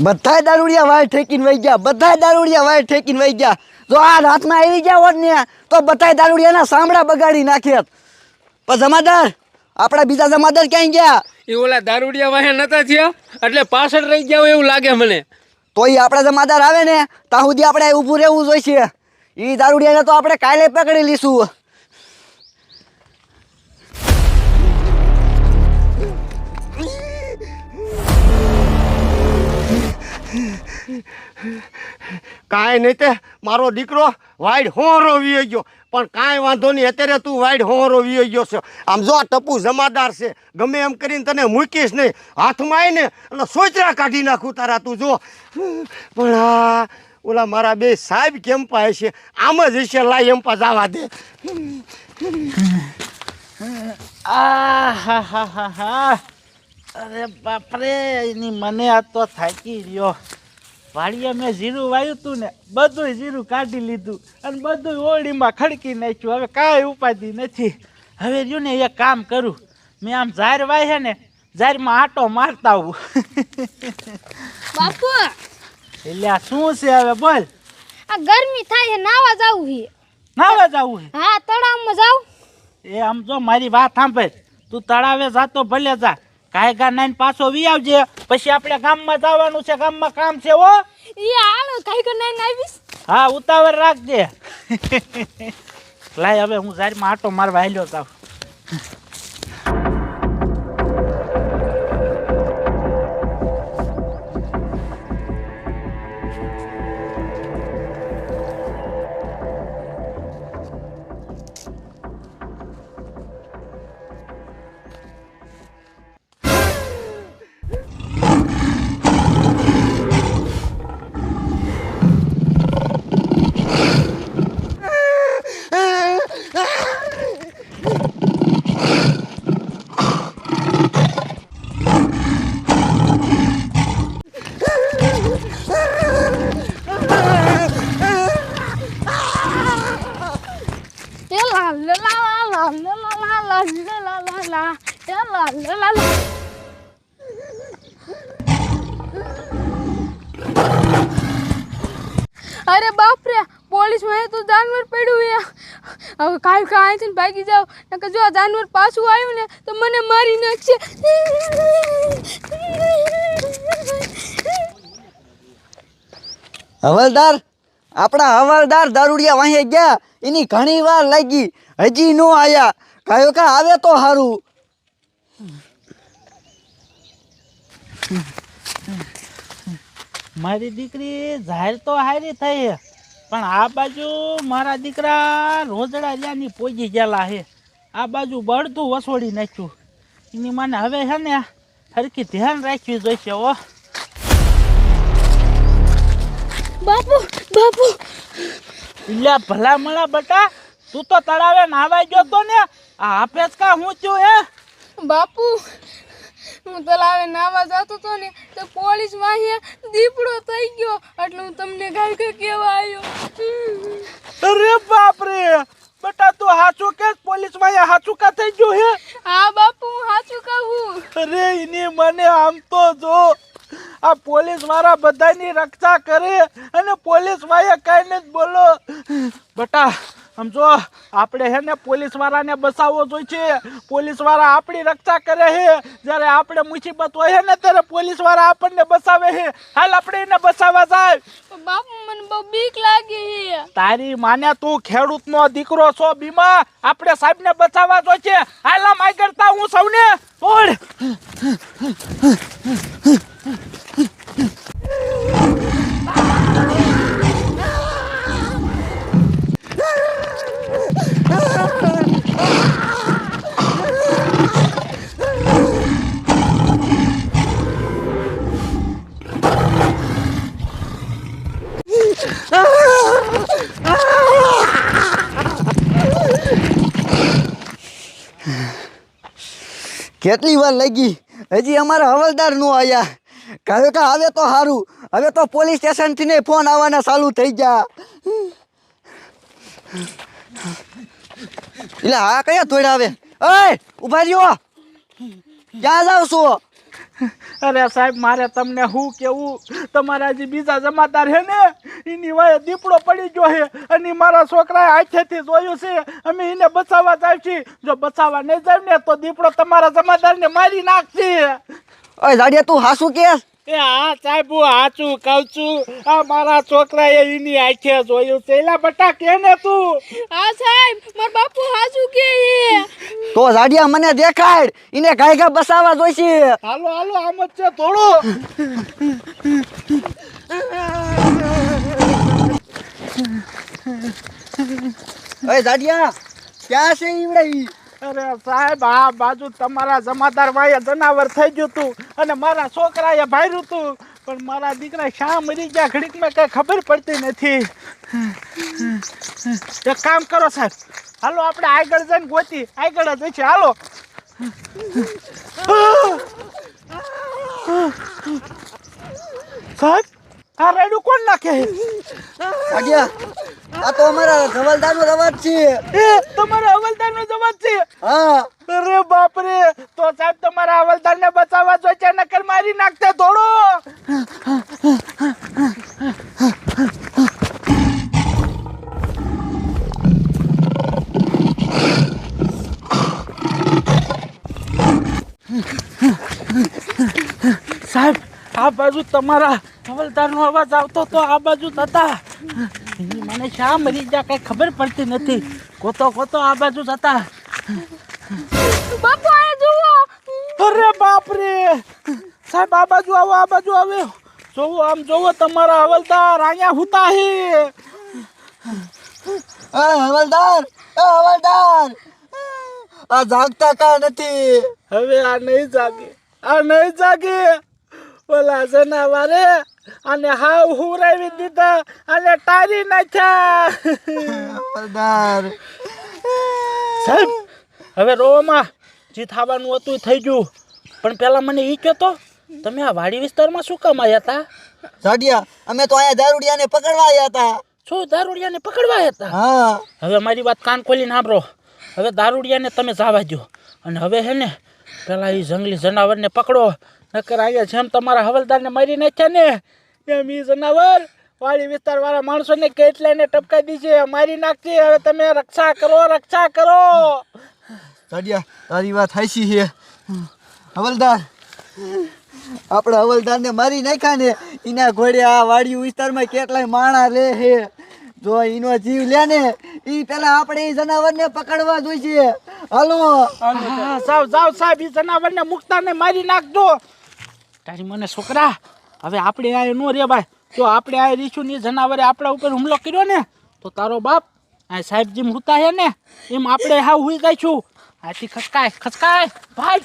બધાય દારૂડિયા વાય ઠેકીને વહી ગયા, બધાય દારૂડિયા વાય ઠેકીને વહી ગયા. જો આ રાતમાં આવી ગયા હોત ને તો બધાય દારૂડિયાના સાંભળા બગાડી નાખ્યા. પણ જમાદાર, આપણા બીજા જમાદાર ક્યાંય ગયા? એ ઓલા દારૂડિયા વાહે નતા થયા એટલે પાછળ રહી ગયા હોય એવું લાગે મને. તોય આપણા જમાદાર આવે ને ત્યાં સુધી આપણે ઊભું રહેવું જોઈશે. એ દારૂડિયાને તો આપણે કાલે પકડી લઈશું. કાંઈ નહીં તે મારો દીકરો વાઈડ હોરો વી ગયો, પણ કાંઈ વાંધો નહીં. અત્યારે તું વાઈડ હોરો વી ગયો છે. આમ જો ટપુ જમાદાર છે, ગમે એમ કરીને તને મૂકીશ નહીં. હાથમાં આવીને એટલે સોચરા કાઢી નાખું તારા, તું જો. પણ આ ઓલા મારા બે સાહેબ કેમ પાય છે, આમ જ હશે. લાય એમ પા જવા દે. અરે બાપરે, એની મને આ તો થાકી રહ્યો. વાડીએ મેં જીરું વાવ્યું હતું ને, બધું જીરું કાઢી લીધું અને બધું ઓળીમાં ખડકી નાખ્યું. હવે કાંઈ ઉપાધિ નથી. હવે રહ્યું ને એક કામ કરું, મેં આમ ઝાર વાય છે ને, ઝારમાં આટો મારતા આવું. બાપુ એટલે આ શું છે હવે બોલ? આ ગરમી થાય છે, નાવા જાવું છે. નાવા જવું છે? હા, તળાવમાં જાવ. એ આમ જો મારી વાત સાંભળ, તું તળાવે જાતો ભલે જા, કાંઈ ગા નાઈને પાછો વી આવજે. પછી આપણે ગામમાં જવાનું છે, ગામમાં કામ છે. હો ઈ હાલો, કાઈ કર નાઈને આવીશ. હા, ઉતાવળ રાખજે. લાય હવે હું ઝારમાં આટો મારવા હાલ્યો જાઉં. અરે બાપ રે, પોલીસ માં તો જાનવર પડ્યું છે. હવે કાઈ અહીંથી ભાગી જાવ, નકર જો આ જાનવર પાછું આવ્યું ને તો મને મારી નાખશે. હવાલદાર, આપણા હવાલદાર દારૂડિયા વાહે ગયા, એની ઘણી વાર લાગી, હજી નો આયા. કાયો કા આવે તો સારું. મારી દીકરી જાહેર તો હારી થઈ, પણ આ બાજુ મારા દીકરા રોજડા જ્યાંની પોગી ગયેલા છે. આ બાજુ બળતું વસોડી નાખ્યું. એની મને હવે છે ને હરખી ધ્યાન રાખવી જોઈશે. હો બાપુ બાપુ, એટલે ભલા મળા બટા, તું તો તળાવે નાવા ગયો તો ને, આ હાફેજ કા હું છું હે? બાપુ હું તલાવે નાવા જતો તો ને તો પોલીસ વાહે દીપડો થઈ ગયો, એટલે હું તમને ગાય કેવા આવ્યો. અરે બાપ રે બટા, તું હાચું કે પોલીસ વાહે હાચું કા થઈ ગયું હે? હા બાપુ, હું સાચું કહું. અરે એની મને આમ તો જો, આ પોલીસ વાળા બધાની રક્ષા કરે અને પોલીસ વાળા કઈ નથી બોલો. બટા આમ જો, આપણે હે ને પોલીસ વાળાને બચાવવો જોઈએ. પોલીસ વાળા આપણી રક્ષા કરે છે. જ્યારે આપણે મુસીબત હોય ને ત્યારે પોલીસ વાળા આપણને બચાવે છે. હાલ આપણે એને બચાવવા જાય. બાપુ મને બહુ બીક લાગે છે. તારી માને, તું ખેડૂતનો દીકરો છો બીમા, આપણે સાહેબને બચાવવા જોઈએ. હાલ આમ આગળ તા, હું સૌને છોડ. કેટલી વાર લાગી, હજી અમારા હવાલદાર નો આયા. કાયો કા આવે તો સારું. હવે તો પોલીસ સ્ટેશન થી ને ફોન આવવાના ચાલુ થઈ ગયા. એટલે હા કયા તોડ આવે? ઓય ઉભા રહ્યો, ક્યાં જાવ છો? અરે સાહેબ મારે તમને શું કેવું, તમારા જે બીજા જમાદાર છે ને એની વાય દીપડો પડી ગયો છે અને ઈ મારા છોકરાએ આંખેથી જોયું છે. અમે એને બચાવવા જાય છીએ. જો બચાવવા નહીં જાય ને તો દીપડો તમારા જમાદારને મારી નાખશે. ઓય જાડિયા તું હાસું કે એ હા સાહેબ હું સાચું કહું છું. આ મારા છોકરાએ એની આંખે જોયું છે. એલા બટા કે ને તું. હા સાહેબ મારા બાપુ હાચું કહે છે. તો જાડિયા મને દેખાડ, એને ગાયગા બસાવવા જોઈશે. હાલો હાલો આમ જ છે થોડું. ઓય જાડિયા ક્યાં છે ઈવડે ઈ? અરે સાહેબ આ બાજુ તમારા જમાદાર ભાઈએ જનાવર થઈ ગયું તું અને મારા છોકરાએ ભાર્યું તું, પણ મારા દીકરા શા મરી ગયા ઘડીકમાં કઈ ખબર પડતી નથી. એક કામ કરો સાહેબ, હાલો આપણે આગળ જઈને ગોતી, આગળ જ છે હાલો. સાહેબ આ રેડું કોણ નાખે? જાડિયા આ તો અમારા હવલદારનો અવાજ છે. એ તમારા હવલદારનો જવાબ છે? હા અરે બાપ રે, તો સાહેબ તમારા હવલદારને બચાવવા જોઈએ, નકર મારી નાખતે થોડો. સાહેબ આ બાજુ તમારા હવલદારનો અવાજ આવતો તો આ બાજુ જતા. મને શા મરી ગયા કઈ ખબર પડતી નથી. ગોતો ગોતો આ બાજુ જતા. બાપુ આ જુઓ. અરે બાપ રે સાહેબ આ બાજુ આવો, આ બાજુ આવ્યો. જોવો આમ જોવો તમારા હવલદાર અહીંયા હુતા હે. હવલદાર આ જાગતા કા નથી? હવે આ નહીં જાગે, આ નહીં જાગે. ઓલા જનાવરે આને હાવ હુરાવી દીધા અને ટારી નાખ્યા. હવલદાર સાહેબ હવે રોવામાં જે થવાનું હતું એ થઈ ગયું, પણ પેલા મને એ કહેતો તમે આ વાડી વિસ્તારમાં શું કામ આવ્યા હતા? જાડિયા અમે તો અહીંયા દારૂડિયાને પકડવા આવ્યા હતા. શું દારૂડિયાને પકડવા આવ્યા હતા? હા હવે મારી વાત કાન ખોલીને સાંભળો. હવે દારૂડિયાને તમે જવા દો અને હવે હે ને પેલા એ જંગલી જનાવરને પકડો, નકર અહીંયા જેમ તમારા હવલદારને મારી નાખ્યા ને એમ એ જનાવર વાડી વિસ્તાર વાળા માણસોને કેટલાને ટપકાઈ દીશે, મારી નાખશે. હવે તમે રક્ષા કરો, રક્ષા કરો. જાડિયા તારી વાત હાચી છે. હવલદાર આપણા હવલદારને મારી નાખ્યા ને એના ઘોડે આ વાડી વિસ્તારમાં કેટલાય માણા રહે છે. જો એનો જીવ લે ને એ પેલા આપણે એ જનાવરને પકડવા જોઈશે. હાલો હા, જાઓ જાઓ સાહેબ, એ જનાવરને મુકતાને મારી નાખજો. તારી મને છોકરા હવે આપણે આ નો રે ભાઈ. જો આપણે આ રીછુની જનાવરે આપણા ઉપર હુમલો કર્યો ને તો તારો બાપ આ સાહેબ જેમ હુતા હે ને એમ આપણે હાવ હુઈ જઈશું. આથી ખસકાય ખસકાય ભાઈ.